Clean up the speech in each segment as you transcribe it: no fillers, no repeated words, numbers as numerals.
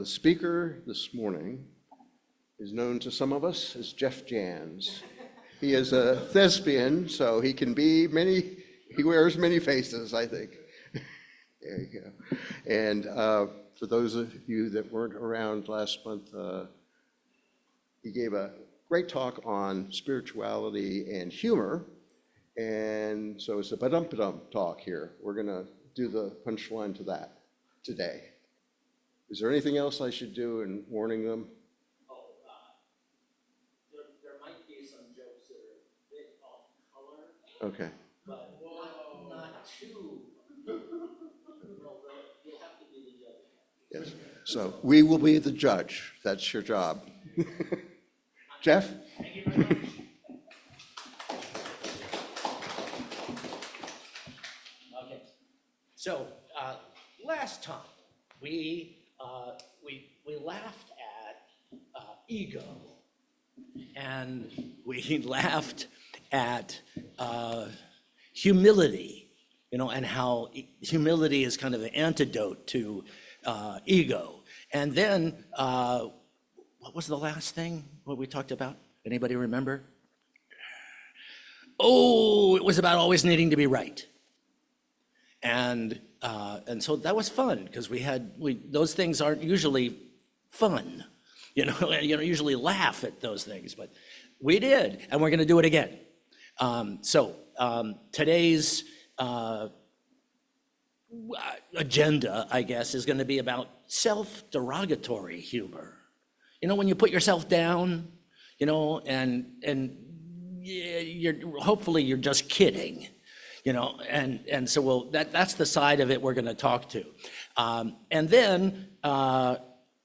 The speaker this morning is known to some of us as Jeff Jans. He is a thespian, so he can be he wears many faces, I think. There you go. And for those of you that weren't around last month, he gave a great talk on spirituality and humor. And so it's a ba-dum-ba-dum talk here. We're gonna do the punchline to that today. Is there anything else I should do in warning them? There might be some jokes that are a bit off color. Okay. But not too. Well, you'll have to be the judge. Yes. So we will be the judge. That's your job. Jeff? Thank you very much. Okay. So last time we laughed at ego, and we laughed at humility, and how humility is kind of an antidote to ego. And then, what was the last thing what we talked about? Anybody remember? Oh, it was about always needing to be right. And so that was fun because those things aren't usually fun, you don't usually laugh at those things, but we did, and we're going to do it again. So today's agenda, I guess, is going to be about self-derogatory humor. When you put yourself down, and hopefully you're just kidding. And so that's the side of it we're going to talk to. And then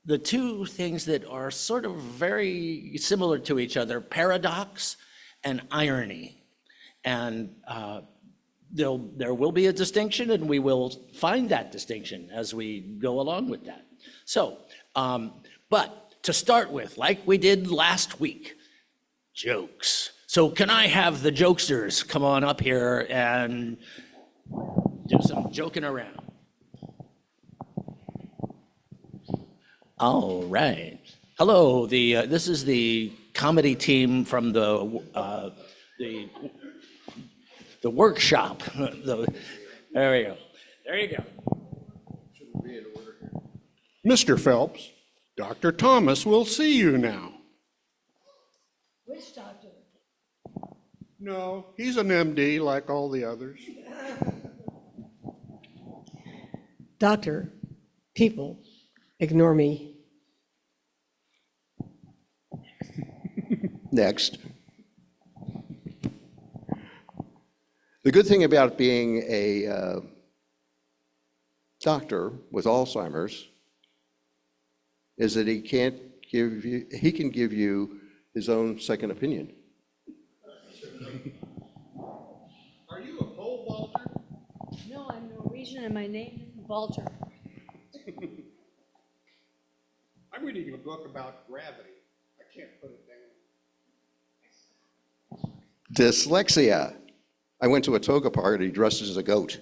the two things that are sort of very similar to each other, paradox and irony. And there will be a distinction, and we will find that distinction as we go along with that. So, but to start with, like we did last week, jokes. So can I have the jokesters come on up here and do some joking around? All right. Hello. This is the comedy team from the workshop. There we go. There you go. Mr. Phelps, Dr. Thomas will see you now. Which doctor? No, he's an MD like all the others. Doctor, people ignore me. Next. The good thing about being a doctor with Alzheimer's is that he can give you his own second opinion. Are you a pole vaulter? No, I'm Norwegian and my name is Walter. I'm reading a book about gravity. I can't put it down. Dyslexia. I went to a toga party dressed as a goat.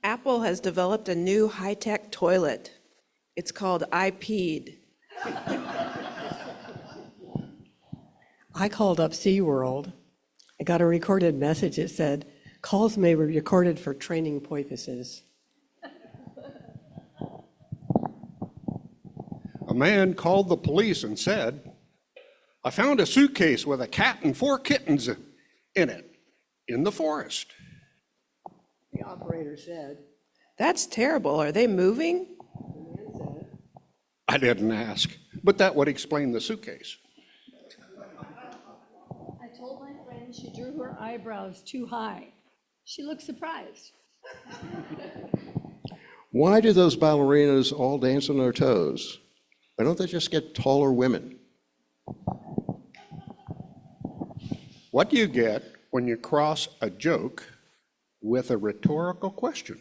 Apple has developed a new high-tech toilet. It's called iPeed. I called up SeaWorld. I got a recorded message. It said, calls may be recorded for training purposes. A man called the police and said, I found a suitcase with a cat and 4 kittens in it in the forest. The operator said, That's terrible. Are they moving? the man said, I didn't ask, but that would explain the suitcase. I told my friend she drew her eyebrows too high. She looked surprised. Why do those ballerinas all dance on their toes? Why don't they just get taller women? What do you get when you cross a joke with a rhetorical question?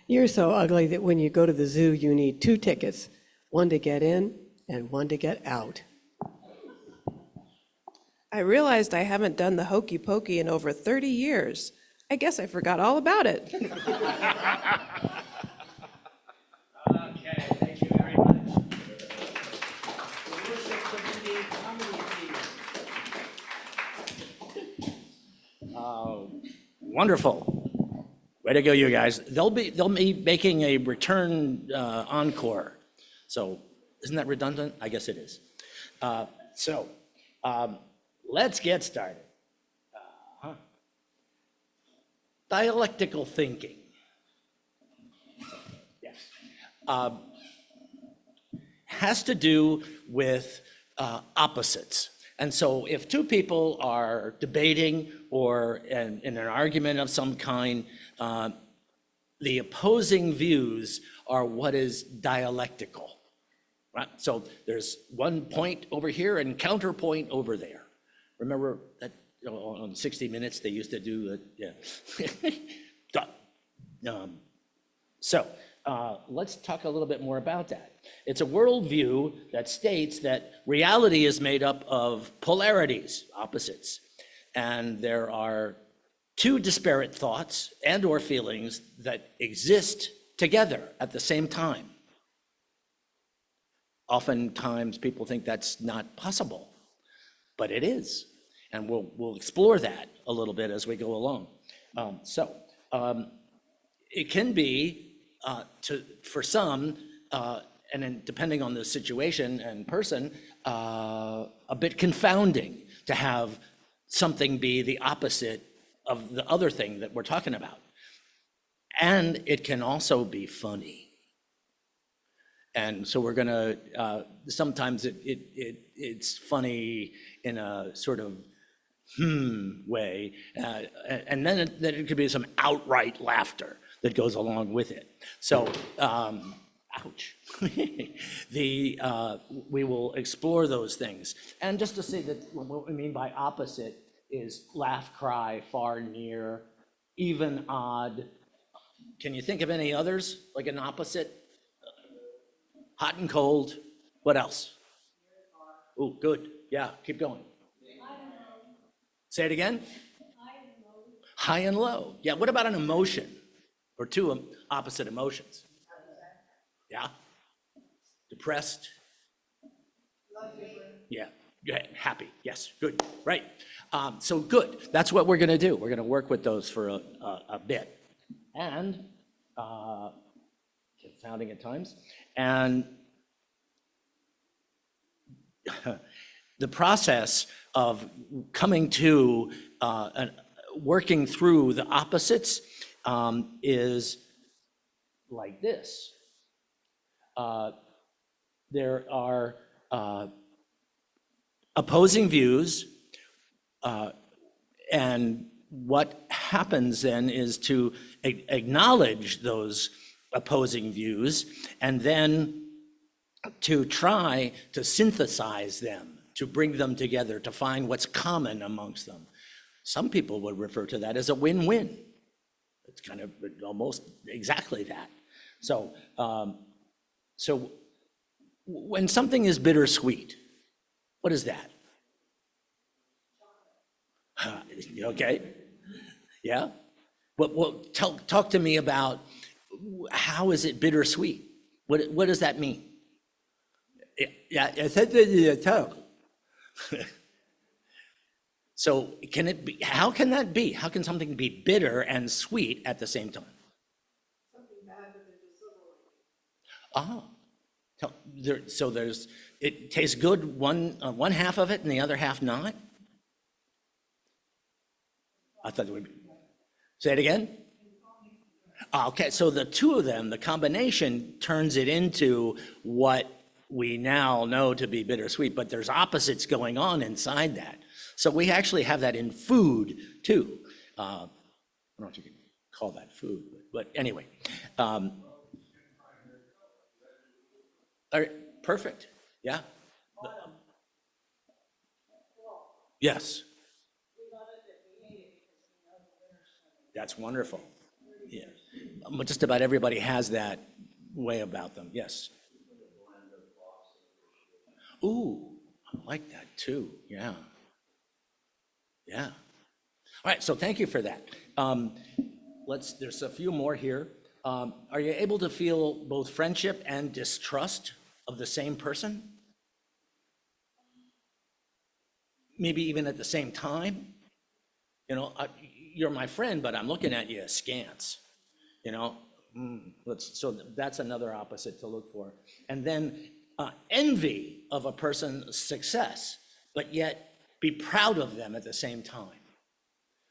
you're so ugly that when you go to the zoo, you need 2 tickets, one to get in and one to get out. I realized I haven't done the hokey pokey in over 30 years. I guess I forgot all about it. Okay, thank you very much. Wonderful. Way to go, you guys. They'll be making a return encore. So isn't that redundant? I guess it is. So let's get started. Dialectical thinking. Yes. Has to do with opposites. And so if two people are debating or in an argument of some kind, the opposing views are what is dialectical. Right? So there's one point over here and counterpoint over there. Remember that on 60 Minutes they used to do that? Yeah. So let's talk a little bit more about that. It's a worldview that states that reality is made up of polarities, opposites, and there are two disparate thoughts and or feelings that exist together at the same time. Oftentimes people think that's not possible, but it is, and we'll explore that a little bit as we go along. It can be for some, and then depending on the situation and person, a bit confounding to have something be the opposite of the other thing that we're talking about. And it can also be funny. And so we're gonna, sometimes it's funny in a sort of way, and then it could be some outright laughter that goes along with it. So, ouch. We will explore those things. And just to say that what we mean by opposite is laugh, cry, far, near, even, odd. Can you think of any others, like an opposite? Hot and cold. What else? Oh, good. Yeah, keep going. Say it again. High and low. Yeah, what about an emotion? Or two opposite emotions? Yeah. Depressed. Yeah. Happy. Yes. Good. Right. So good. That's what we're going to do. We're going to work with those for a bit. And confounding at times. And the process of coming to working through the opposites is like this. There are opposing views, and what happens then is to acknowledge those opposing views and then to try to synthesize them, to bring them together, to find what's common amongst them. Some people would refer to that as a win-win. It's kind of almost exactly that. So, so when something is bittersweet, what is that? Okay, yeah? Well, talk to me about how is it bittersweet? What does that mean? Yeah, so can it be, how can that be? How can something be bitter and sweet at the same time? Something bad, but there's a silver lining. So it tastes good one half of it and the other half not? I thought it would be. Say it again? Okay, so the two of them, the combination turns it into what we now know to be bittersweet, but there's opposites going on inside that. So we actually have that in food too. I don't know if you can call that food, but anyway. All right, perfect, yeah. Yes. That's wonderful. Yeah, just about everybody has that way about them, yes. Ooh, I like that too, yeah. Yeah. All right, so thank you for that. There's a few more here. Are you able to feel both friendship and distrust of the same person? Maybe even at the same time? You know, you're my friend, but I'm looking at you askance. You know, so that's another opposite to look for. And then envy of a person's success, but yet be proud of them at the same time.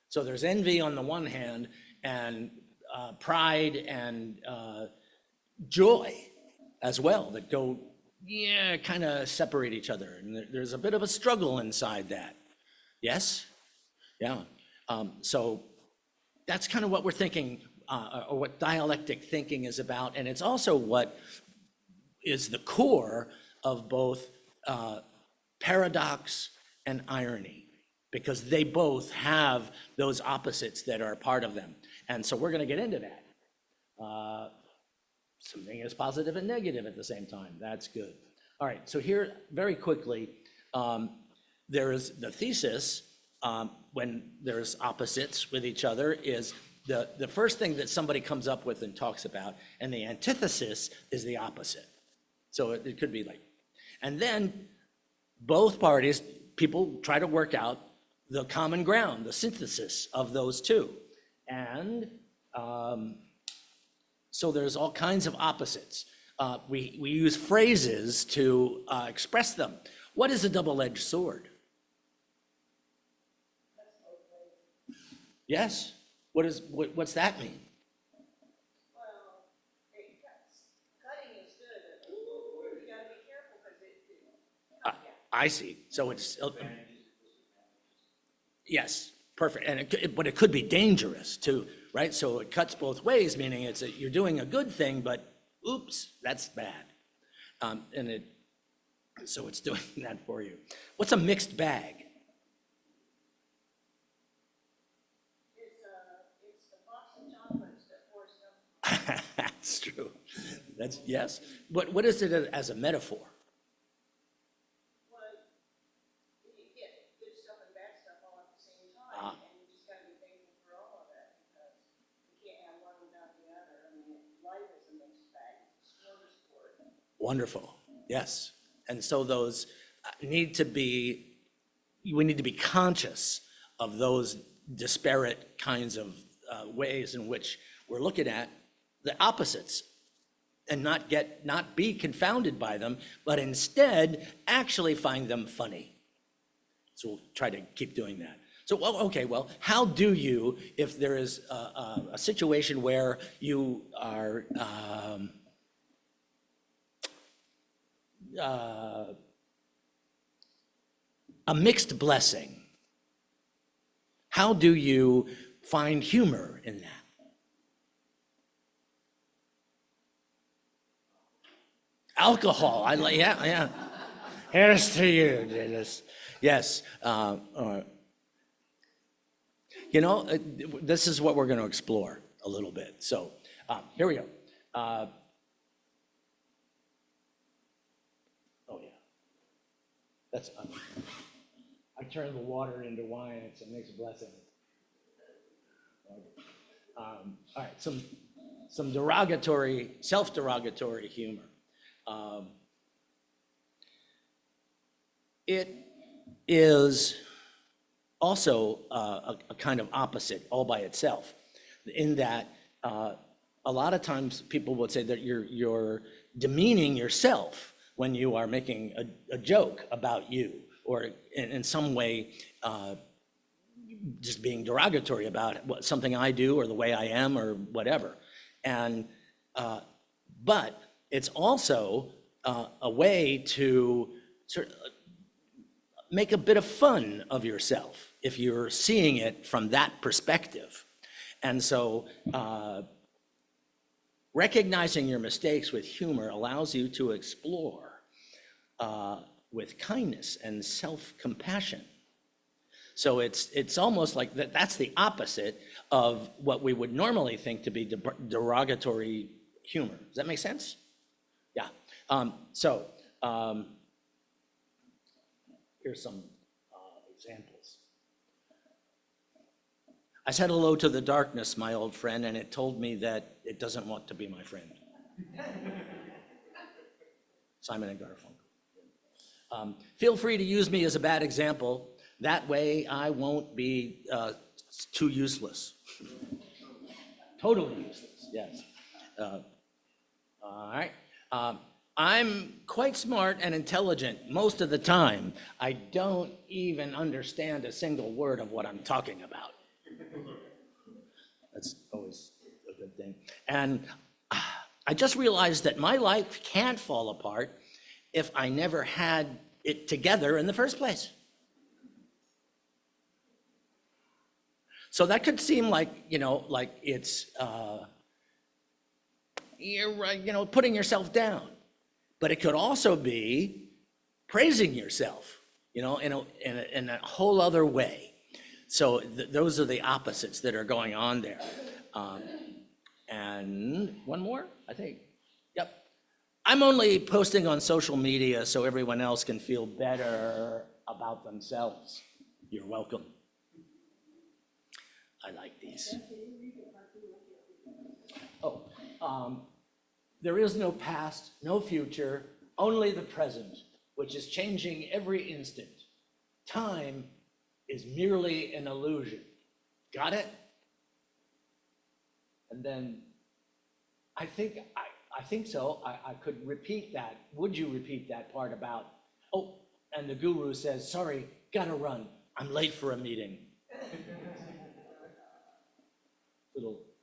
So there's envy on the one hand, and pride and joy as well that go, yeah, kind of separate each other. And there's a bit of a struggle inside that. Yes? Yeah. So that's kind of what we're thinking, or what dialectic thinking is about. And it's also what is the core of both paradox and irony, because they both have those opposites that are part of them. And so we're going to get into that. Something is positive and negative at the same time. That's good. All right, so here, very quickly, there is the thesis, when there's opposites with each other, is the first thing that somebody comes up with and talks about, and the antithesis is the opposite. So it could be like, and then both parties, people try to work out the common ground, the synthesis of those two. And so there's all kinds of opposites. We use phrases to express them. What is a double-edged sword? Yes. What's that mean? Well, it cuts. Cutting is good, but ooh, you gotta be careful because I see. So it's yes, perfect. And but it could be dangerous too, right? So it cuts both ways, meaning you're doing a good thing, but oops, that's bad. So it's doing that for you. What's a mixed bag? it's the box of chocolates that pours them. That's true. That's yes. What is it as a metaphor? Well, you get good stuff and bad stuff all at the same time, and you just gotta be thankful for all of it because you can't have one without the other. I mean, life is a mixed bag, it's a smorgasbord. Wonderful. Yes. And so those we need to be conscious of those disparate kinds of ways in which we're looking at the opposites, and not be confounded by them, but instead actually find them funny. So we'll try to keep doing that. So, okay, well, how do you, if there is a situation where you are a mixed blessing, how do you find humor in that? Alcohol, yeah. Here's to you, Dennis. Yes. This is what we're going to explore a little bit. So here we go. Oh, yeah. That's, I turn the water into wine. It's a mixed blessing. All right, some derogatory, self-derogatory humor. It is also a kind of opposite all by itself, in that a lot of times people would say that you're demeaning yourself when you are making a joke about you, or in some way just being derogatory about something I do or the way I am or whatever. And but it's also a way to sort of make a bit of fun of yourself if you're seeing it from that perspective. And so recognizing your mistakes with humor allows you to explore with kindness and self-compassion. So it's almost like that's the opposite of what we would normally think to be derogatory humor. Does that make sense? Yeah. Here's some examples. I said hello to the darkness, my old friend, and it told me that it doesn't want to be my friend. Simon and Garfunkel. Feel free to use me as a bad example. That way I won't be too useless. Totally useless, yes. All right. I'm quite smart and intelligent most of the time. I don't even understand a single word of what I'm talking about. That's always a good thing. And I just realized that my life can't fall apart if I never had it together in the first place. So that could seem like, like it's, you're, putting yourself down. But it could also be praising yourself, in a whole other way. So those are the opposites that are going on there. And one more, I think. Yep. I'm only posting on social media so everyone else can feel better about themselves. You're welcome. I like these. Oh, there is no past, no future, only the present, which is changing every instant. Time is merely an illusion. Got it? And then I think so. I could repeat that. Would you repeat that part about, oh, and the guru says, sorry, gotta run. I'm late for a meeting.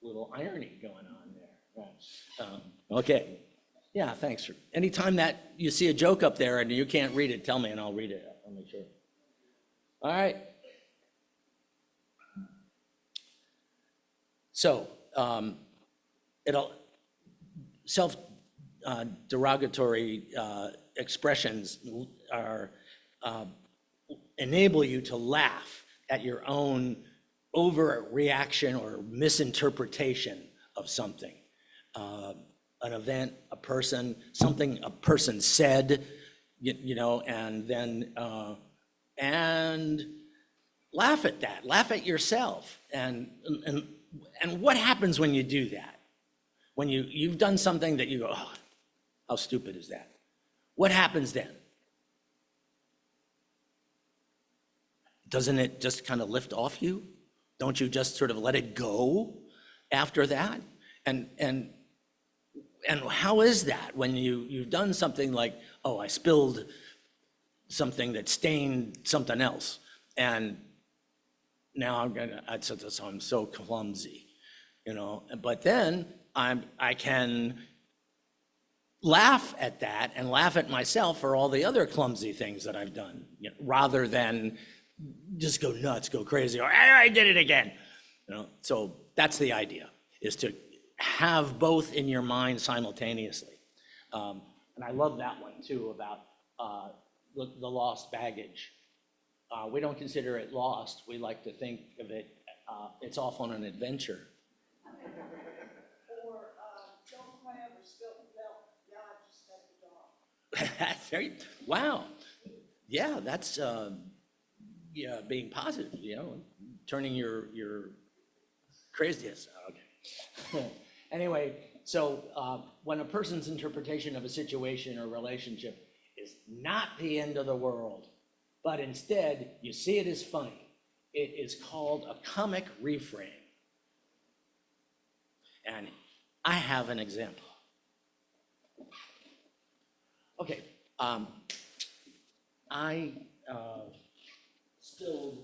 Little irony going on there. Right. Okay. Yeah, thanks. Anytime that you see a joke up there and you can't read it, tell me and I'll read it. I'll make sure. All right. So, self-derogatory expressions are enable you to laugh at your own overreaction or misinterpretation of something, an event, a person, something a person said, and then and laugh at that, laugh at yourself, and what happens when you do that? When you've done something that you go, oh, how stupid is that? What happens then? Doesn't it just kind of lift off you? Don't you just sort of let it go after that? And how is that when you've done something like, oh, I spilled something that stained something else, and now I'm so clumsy, but then I can laugh at that and laugh at myself for all the other clumsy things that I've done, rather than just go nuts, go crazy, or I did it again. So that's the idea, is to have both in your mind simultaneously. And I love that one too, about the lost baggage. We don't consider it lost. We like to think of it, it's off on an adventure. Or, don't cry over spilled milk, God just had the dog. Wow. Yeah, that's being positive, turning your craziness. Okay. Anyway, so when a person's interpretation of a situation or relationship is not the end of the world, but instead you see it as funny, it is called a comic reframe. And I have an example. Okay, I spilled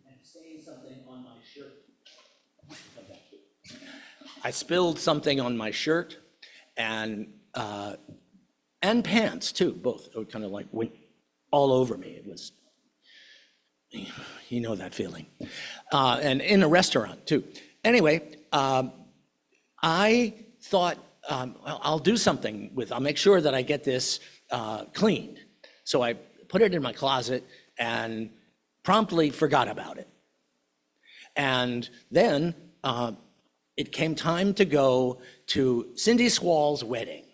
and stained something on my shirt. I spilled something on my shirt and pants too, both. It kind of like went all over me. It was, that feeling. And in a restaurant too. Anyway, I thought, I'll do something I'll make sure that I get this cleaned. So I put it in my closet and promptly forgot about it. And then it came time to go to Cindy Swall's wedding,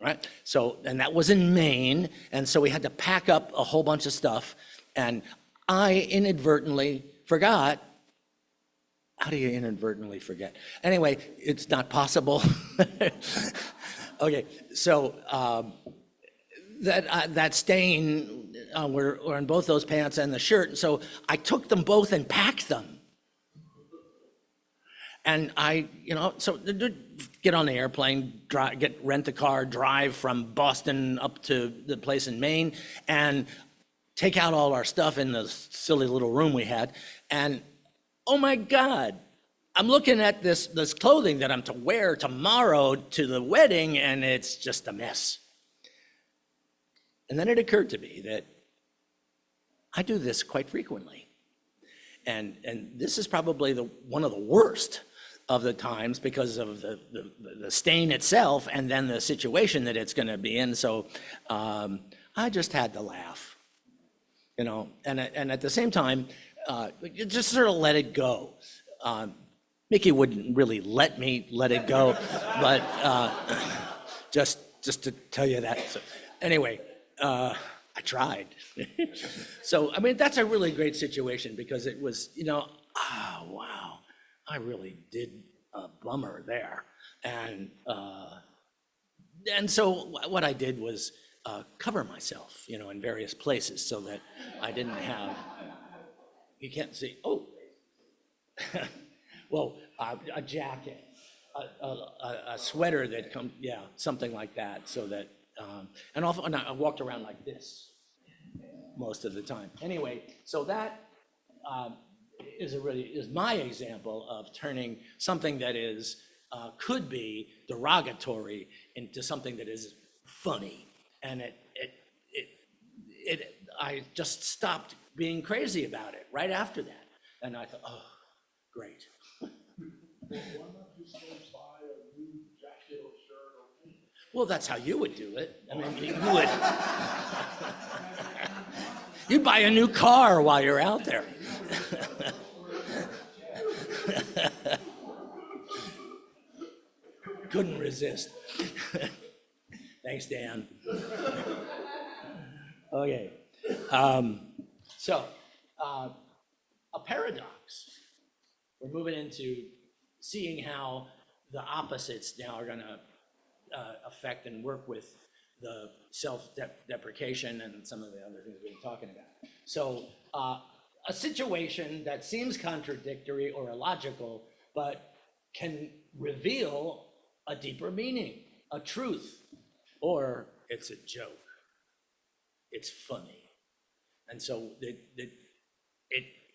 right? So, and that was in Maine, and so we had to pack up a whole bunch of stuff, and I inadvertently forgot. How do you inadvertently forget? Anyway, it's not possible. Okay, so that stain were on both those pants and the shirt. So I took them both and packed them. And so get on the airplane, rent a car, drive from Boston up to the place in Maine, and take out all our stuff in the silly little room we had. And oh my God, I'm looking at this clothing that I'm to wear tomorrow to the wedding, and it's just a mess. And then it occurred to me that I do this quite frequently. And this is probably one of the worst of the times because of the stain itself and then the situation that it's going to be in. So I just had to laugh, and at the same time, just sort of let it go. Mickey wouldn't really let me let it go, but just to tell you that. So anyway, I tried. So, I mean, that's a really great situation because it was, wow, I really did a bummer there. And so what I did was cover myself, in various places so that I didn't have, you can't see, oh, well, a jacket, a sweater that comes, yeah, something like that, so that, and I walked around like this most of the time. Anyway, so that is my example of turning something that is could be derogatory into something that is funny, and I just stopped being crazy about it right after that, and I thought, oh, great. Well, that's how you would do it. I mean, you would. You'd buy a new car while you're out there. Couldn't resist. Thanks, Dan. Okay. So, a paradox. We're moving into seeing how the opposites now are going to affect and work with the self-deprecation and some of the other things we've been talking about. So a situation that seems contradictory or illogical, but can reveal a deeper meaning, a truth, or it's a joke. It's funny. And so it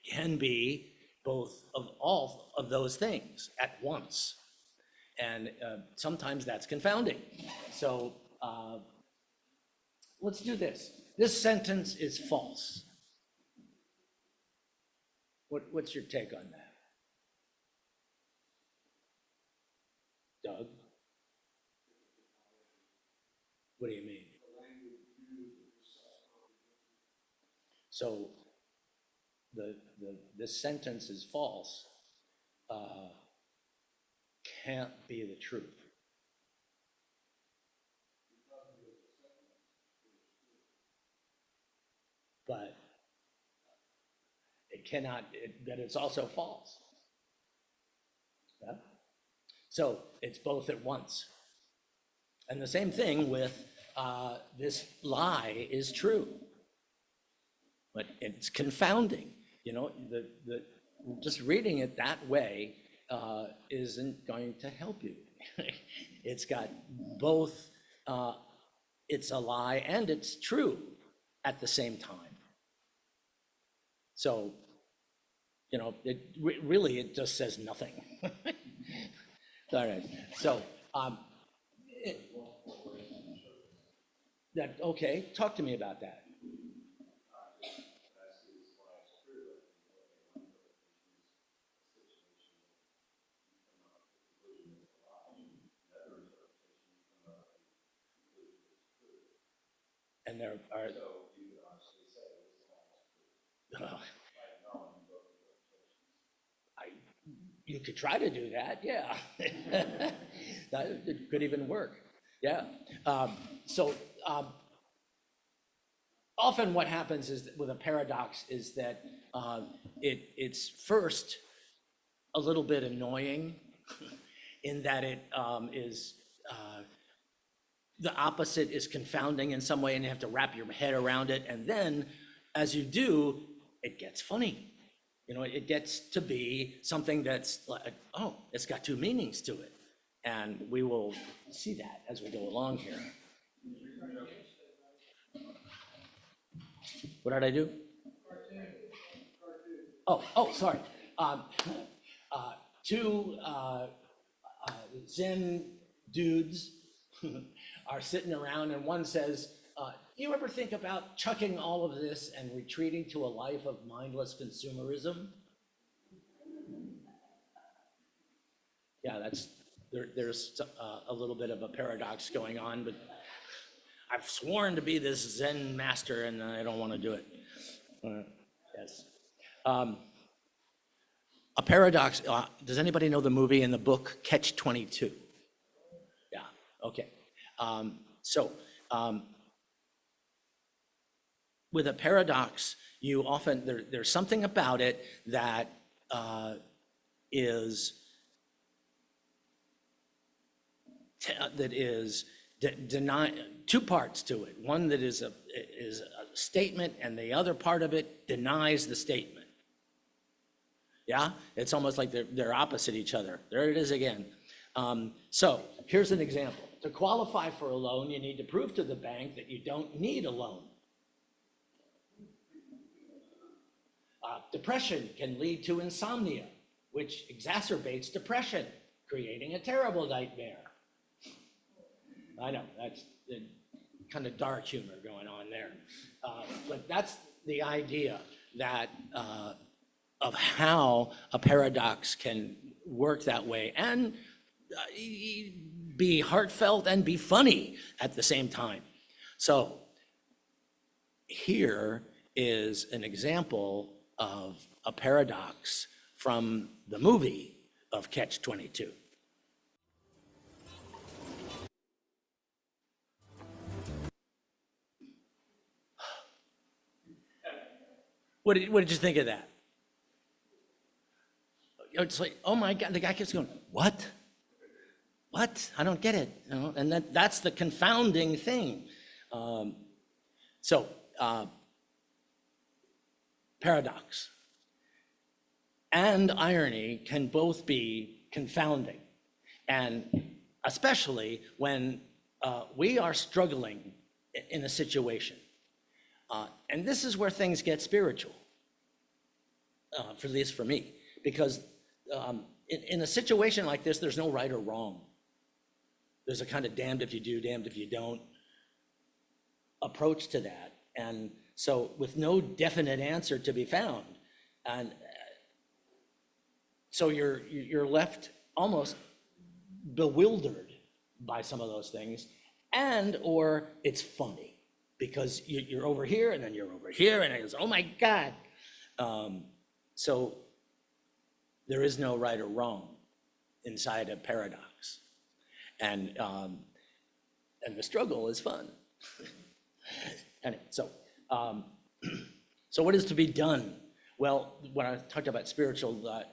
can be both of all of those things at once. And sometimes that's confounding. So let's do this. This sentence is false. What's your take on that? Doug? What do you mean? So this sentence is false. Can't be the truth. But it cannot, that it's also false. Yeah? So it's both at once. And the same thing with this lie is true. But it's confounding. Just reading it that way isn't going to help you. It's got both, it's a lie and it's true at the same time. So, it just says nothing. All right, so, okay, talk to me about that. And there are. You could try to do that, yeah. It could even work, yeah. So often what happens is that with a paradox is that it's first a little bit annoying in that it is the opposite is confounding in some way, and you have to wrap your head around it. And then as you do, it gets funny. You know, it gets to be something that's like, oh, it's got two meanings to it. And we will see that as we go along here. What did I do? Oh, sorry. Two Zen dudes are sitting around, and one says, you ever think about chucking all of this and retreating to a life of mindless consumerism? Yeah, there's a little bit of a paradox going on, but I've sworn to be this Zen master, and I don't want to do it. Yes. A paradox, does anybody know the movie and the book Catch-22? Yeah, okay. With a paradox, you often, there's something about it that is two parts to it. One that is a statement, and the other part of it denies the statement. Yeah, it's almost like they're opposite each other. There it is again. So here's an example. To qualify for a loan, you need to prove to the bank that you don't need a loan. Depression can lead to insomnia, which exacerbates depression, creating a terrible nightmare. I know, that's the kind of dark humor going on there. But that's the idea that of how a paradox can work that way and be heartfelt and be funny at the same time. So here is an example of a paradox from the movie of Catch-22. What did you think of that? It's like, oh my God, the guy keeps going, what? What? I don't get it. You know? And that's the confounding thing. Paradox and irony can both be confounding, and especially when we are struggling in a situation. And this is where things get spiritual, at least for me, because in a situation like this, there's no right or wrong. There's a kind of damned if you do, damned if you don't approach to that. And so with no definite answer to be found, and so you're left almost bewildered by some of those things, and or it's funny because you're over here and then you're over here and it's, oh my God. So there is no right or wrong inside a paradox, and the struggle is fun. And so what is to be done? Well, when I talked about spiritual,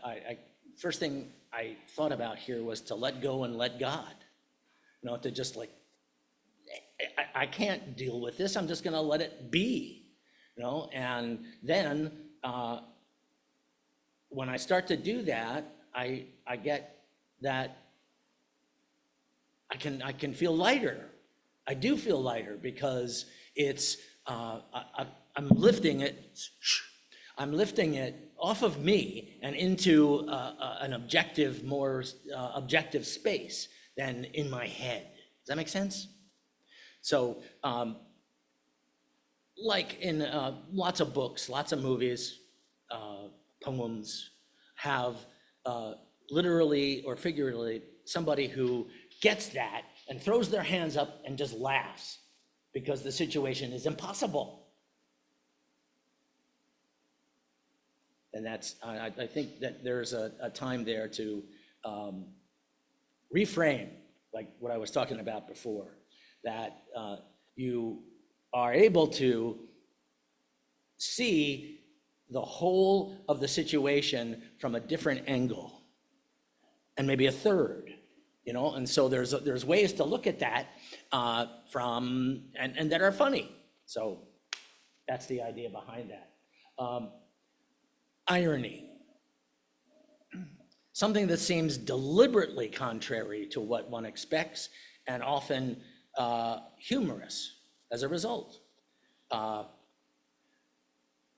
first thing I thought about here was to let go and let God. You know, to just like, I can't deal with this. I'm just going to let it be. You know, and then when I start to do that, I get that I can feel lighter. I do feel lighter because it's I'm lifting it. I'm lifting it off of me and into an objective, more objective space than in my head. Does that make sense? So, like in lots of books, lots of movies, poems have literally or figuratively somebody who gets that and throws their hands up and just laughs because the situation is impossible. And that's, I think that there's a time there to reframe, like what I was talking about before, that you are able to see the whole of the situation from a different angle, and maybe a third, and so there's ways to look at that and that are funny. So that's the idea behind that. Irony. Something that seems deliberately contrary to what one expects and often humorous as a result.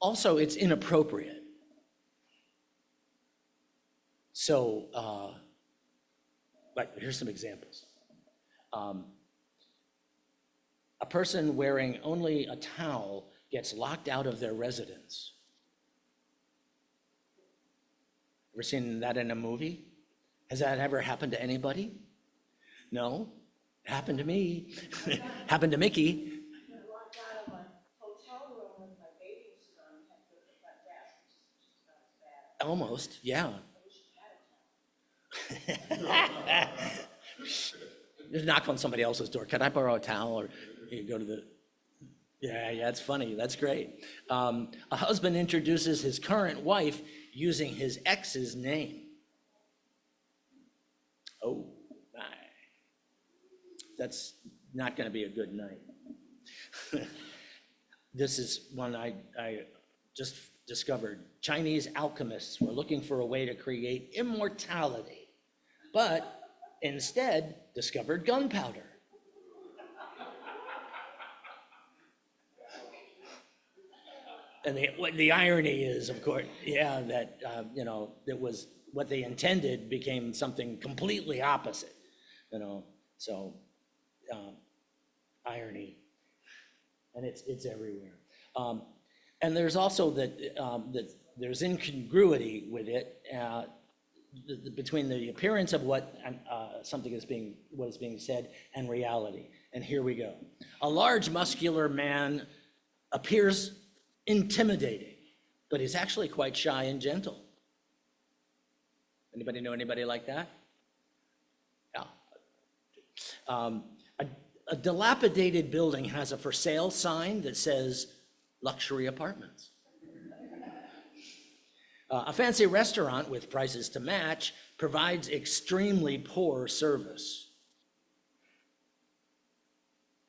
Also, it's inappropriate. So, but here's some examples. A person wearing only a towel gets locked out of their residence. Ever seen that in a movie? Has that ever happened to anybody? No? It happened to me. Happened to Mickey. I walked out of a hotel room with my bathing suit on, and had to go to the front desk, which is just about as bad. Almost, yeah. I wish you had a towel. Just knock on somebody else's door. Can I borrow a towel? Or you go to the, yeah, it's funny. That's great. A husband introduces his current wife using his ex's name. Oh, my. That's not going to be a good night. This is one I just discovered. Chinese alchemists were looking for a way to create immortality, but instead discovered gunpowder. And the irony is, of course, yeah, that it was what they intended became something completely opposite. So irony, and it's everywhere. And there's also that there's incongruity with it between the appearance of what something is being said and reality. And here we go. A large muscular man appears intimidating, but is actually quite shy and gentle. Anybody know anybody like that? Yeah. A dilapidated building has a for sale sign that says luxury apartments. A fancy restaurant with prices to match provides extremely poor service.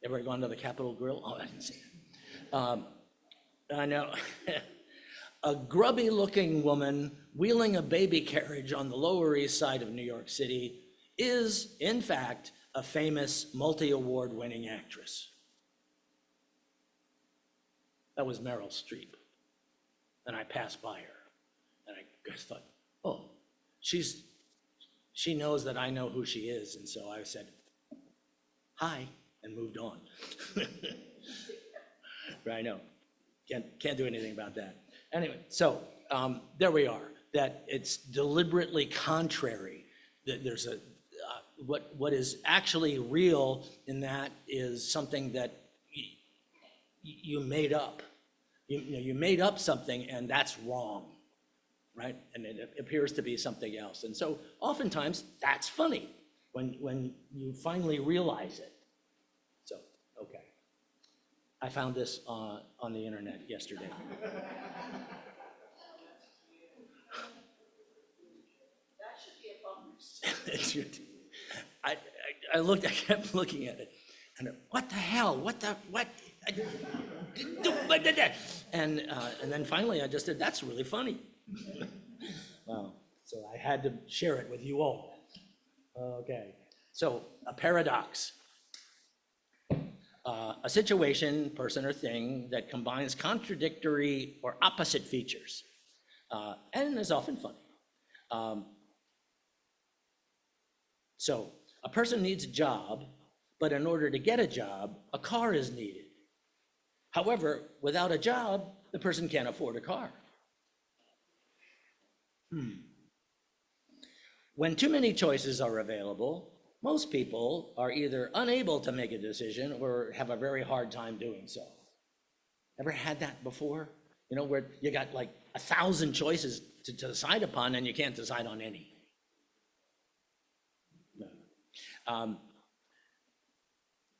Ever gone to the Capitol Grill? Oh, I didn't see it. I know. A grubby-looking woman wheeling a baby carriage on the Lower East Side of New York City is, in fact, a famous multi-award winning actress. That was Meryl Streep. And I passed by her. And I just thought, oh, she knows that I know who she is. And so I said, hi, and moved on. But I know. Can't do anything about that. Anyway, so there we are. That it's deliberately contrary. That there's what is actually real in that is something that you made up. You made up something, and that's wrong, right? And it appears to be something else. And so oftentimes that's funny when you finally realize it. So okay. I found this on the internet yesterday. That should be a bonus. It should. I kept looking at it, and what the hell? What? And then finally I just said, that's really funny. Wow. So I had to share it with you all. Okay. So a paradox. A situation, person, or thing that combines contradictory or opposite features, and is often funny. So a person needs a job, but in order to get a job, a car is needed. However, without a job, the person can't afford a car. When too many choices are available, most people are either unable to make a decision or have a very hard time doing so. Ever had that before? Where you got like 1,000 choices to decide upon and you can't decide on any. No.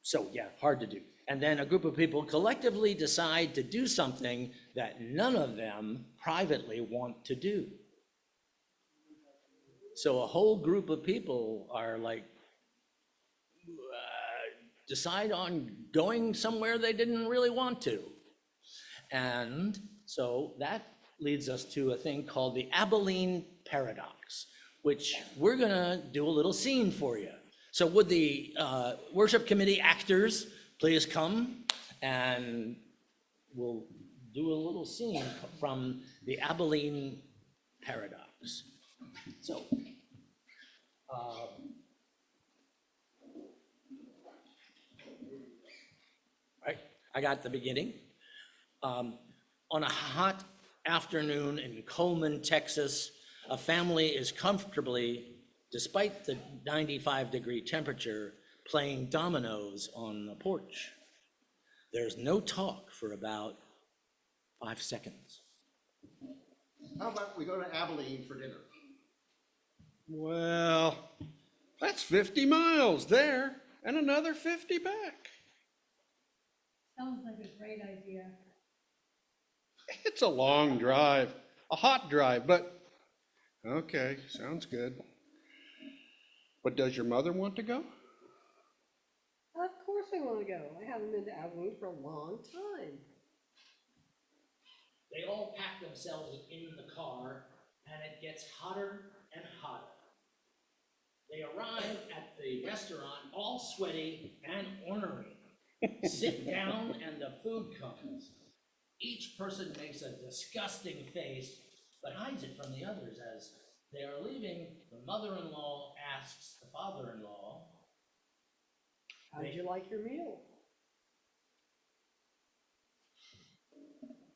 So yeah, hard to do. And then a group of people collectively decide to do something that none of them privately want to do. So a whole group of people are like, decide on going somewhere they didn't really want to. And so that leads us to a thing called the Abilene Paradox, which we're gonna do a little scene for you. So would the worship committee actors please come, and we'll do a little scene from the Abilene Paradox. So, right, I got the beginning. On a hot afternoon in Coleman, Texas, a family is comfortably, despite the 95-degree temperature, playing dominoes on the porch. There's no talk for about 5 seconds. How about we go to Abilene for dinner? Well, that's 50 miles there and another 50 back. Sounds like a great idea. It's a long drive, a hot drive, but okay, sounds good. But does your mother want to go? Of course I want to go. I haven't been to Abilene for a long time. They all pack themselves in the car, and it gets hotter and hotter. They arrive at the restaurant all sweaty and ornery. Sit down and the food comes. Each person makes a disgusting face, but hides it from the others. As they are leaving, the mother-in-law asks the father-in-law, How'd you like your meal?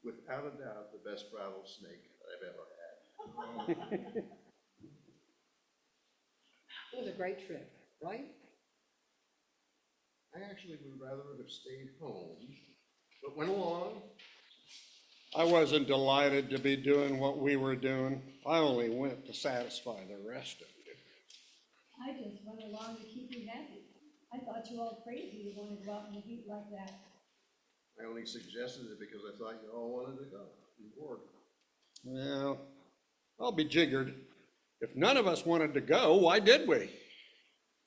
Without a doubt, the best rattlesnake I've ever had. It was a great trip, right? I actually would rather have stayed home, but went along. I wasn't delighted to be doing what we were doing. I only went to satisfy the rest of you. I just went along to keep you happy. I thought you all crazy to want to go out in the heat like that. I only suggested it because I thought you all wanted to go. You bored. Well, I'll be jiggered. If none of us wanted to go, why did we?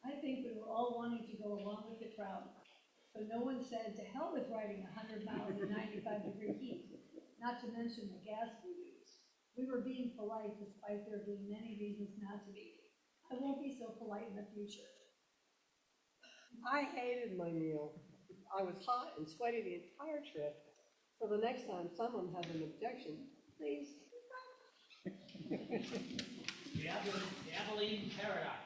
I think we were all wanting to go along with the crowd. So no one said, to hell with riding 100 miles in 95-degree heat, not to mention the gas we use. We were being polite despite there being many reasons not to be. I won't be so polite in the future. I hated my meal. I was hot and sweaty the entire trip. So the next time someone has an objection, please. the Abilene Paradox.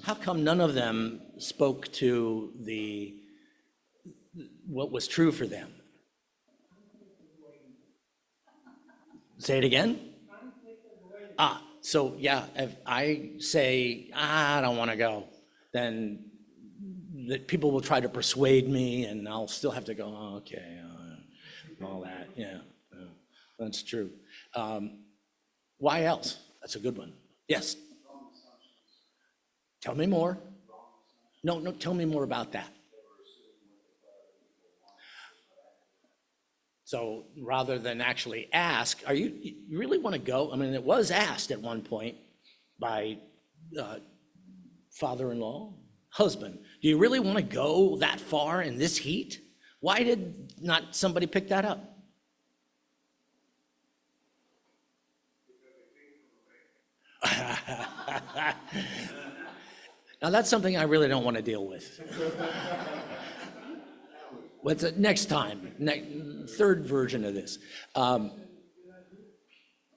How come none of them spoke to what was true for them? Say it again? So yeah, if I say, I don't want to go, then the people will try to persuade me and I'll still have to go, oh, okay, all that, yeah, that's true. Why else? That's a good one. Yes? Tell me more. No, tell me more about that. So rather than actually ask, you really want to go? I mean, it was asked at one point by father-in-law, husband, do you really want to go that far in this heat? Why did not somebody pick that up? Now that's something I really don't want to deal with. What's it next time? Third version of this.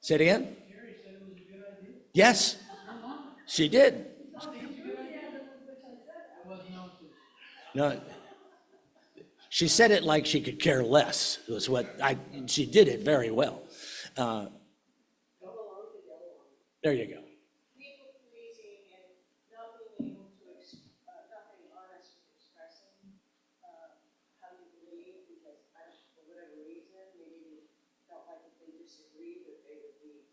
Say it again? Yes, she did. No, she said it like she could care less. Was she did it very well. There you go. People pleasing and not being able to, not being honest with expressing, how you believe, because for whatever reason, maybe you felt like if they disagreed, that they would be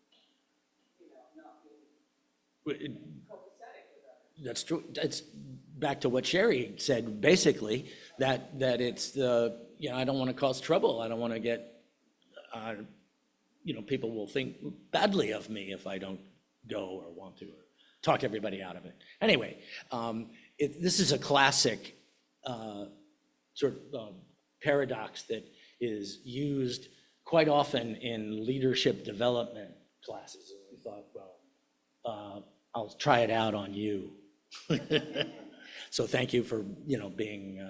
it- copacetic with others. That's true. It's back to what Sherry said, basically, that it's the, I don't want to cause trouble. I don't want to get, people will think badly of me if I don't go or want to, or talk everybody out of it. Anyway, this is a classic sort of paradox that is used quite often in leadership development classes. And we thought, well, I'll try it out on you. So thank you for, being,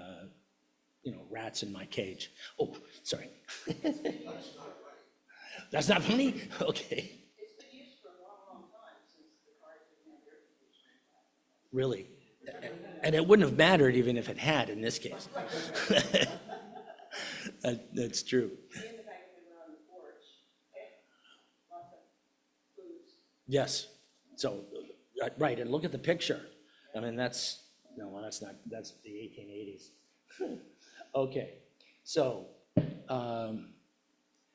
rats in my cage. Oh, sorry. That's not funny? Okay. It's been used for a long, long time since the cars didn't have air conditioning. Really? And it wouldn't have mattered even if it had in this case. That's true. Me and the guy when we were on the porch, lots of foods. Yes. So, right, and look at the picture. I mean, that's the 1880s. Okay, so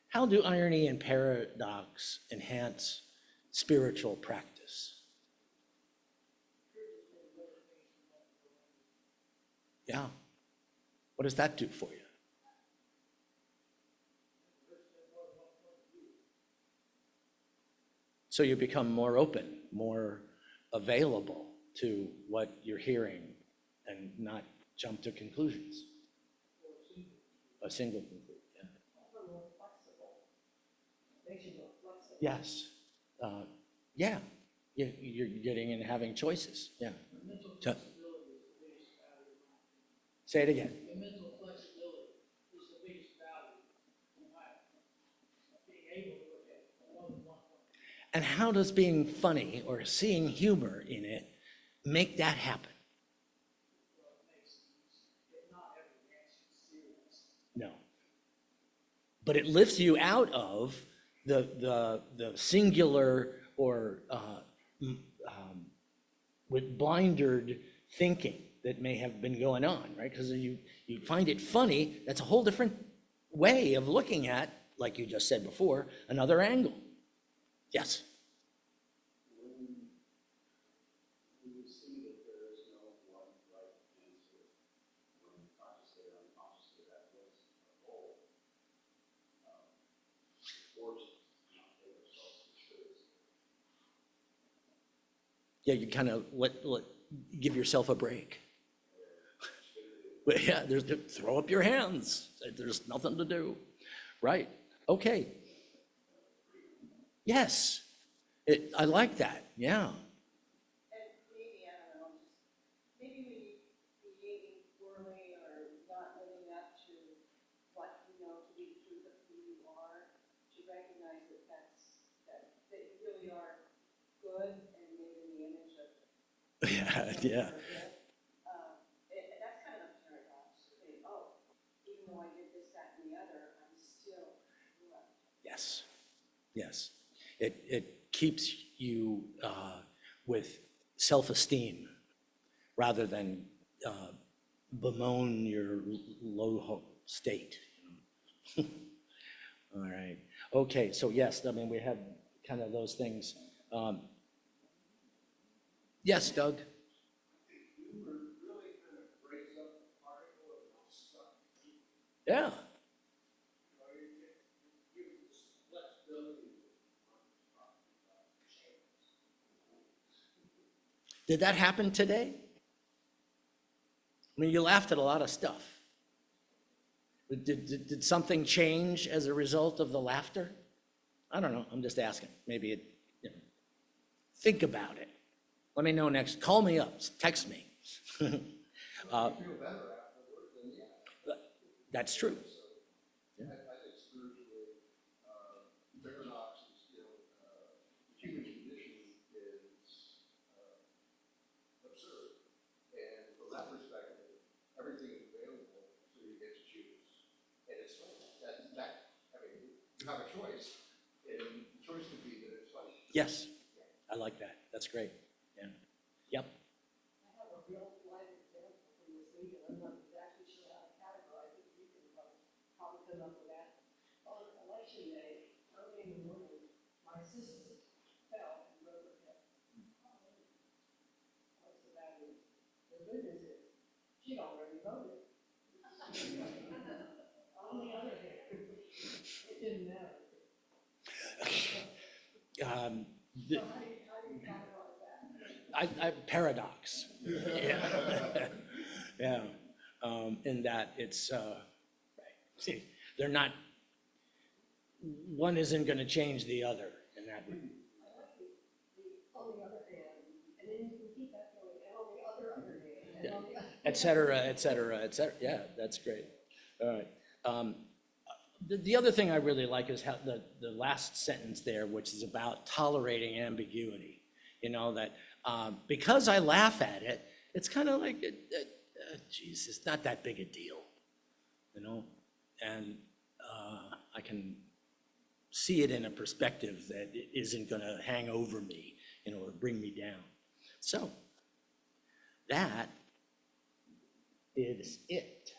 how do irony and paradox enhance spiritual practice? Yeah. What does that do for you? So you become more open, more available to what you're hearing and not jump to conclusions. A single conclusion, yeah. Also more flexible. Makes you more flexible. Yes. Yeah. You're getting and having choices, yeah. Say it again. The mental flexibility is the biggest value in life. Being able to look at more than one point. And how does being funny or seeing humor in it make that happen? Well, it makes it easy. If not every answer is serious. No. But it lifts you out of the singular or with blindered thinking that may have been going on, right? Because you find it funny, that's a whole different way of looking at, like you just said before, another angle. Yes? We would see that there is no one right answer when consciously or unconsciously that was a goal. Forced to not take ourselves to truth. Yeah, you kind of give yourself a break. But yeah, throw up your hands. There's nothing to do. Right. Okay. Yes. I like that. Yeah. And maybe, I don't know, maybe we behaving poorly or not living up to what you know to be the truth of who you are, to recognize that you really are good and made in the image of. Yeah. Yeah. That's kind of a paradox to think, oh, even though I did this, that, and the other, I'm still good. Yes. Yes. It keeps you with self-esteem rather than bemoan your low state. All right. Okay. So yes, I mean, we have kind of those things. Yes, Doug. Yeah. Did that happen today? I mean, you laughed at a lot of stuff. Did something change as a result of the laughter? I don't know. I'm just asking. Maybe think about it. Let me know next. Call me up. Text me. That's true. I think spiritually, paradox is, human condition is absurd. And from that perspective, everything is available, so you get to choose. And it's funny. You have a choice, and the choice could be that it's funny. Yes. I like that. That's great. Yeah. Yep. I have a real life example from this week, and I'm not exactly sure how to categorize it. You can probably come up with that. On election day, early in the morning, my sister fell and broke her hip. didn't matter. The- How do you talk about that? paradox. Yeah. Yeah. In that it's, see, they're not, one isn't going to change the other in that. I like on the other hand, and then you can keep that going, and on the other hand, and on the other. Et cetera, et cetera, et cetera. Yeah, that's great. All right. The other thing I really like is how the last sentence there, which is about tolerating ambiguity. You know, that because I laugh at it, it's kind of like, geez, it's not that big a deal. You know, and I can see it in a perspective that it isn't going to hang over me, you know, or bring me down. So that is it.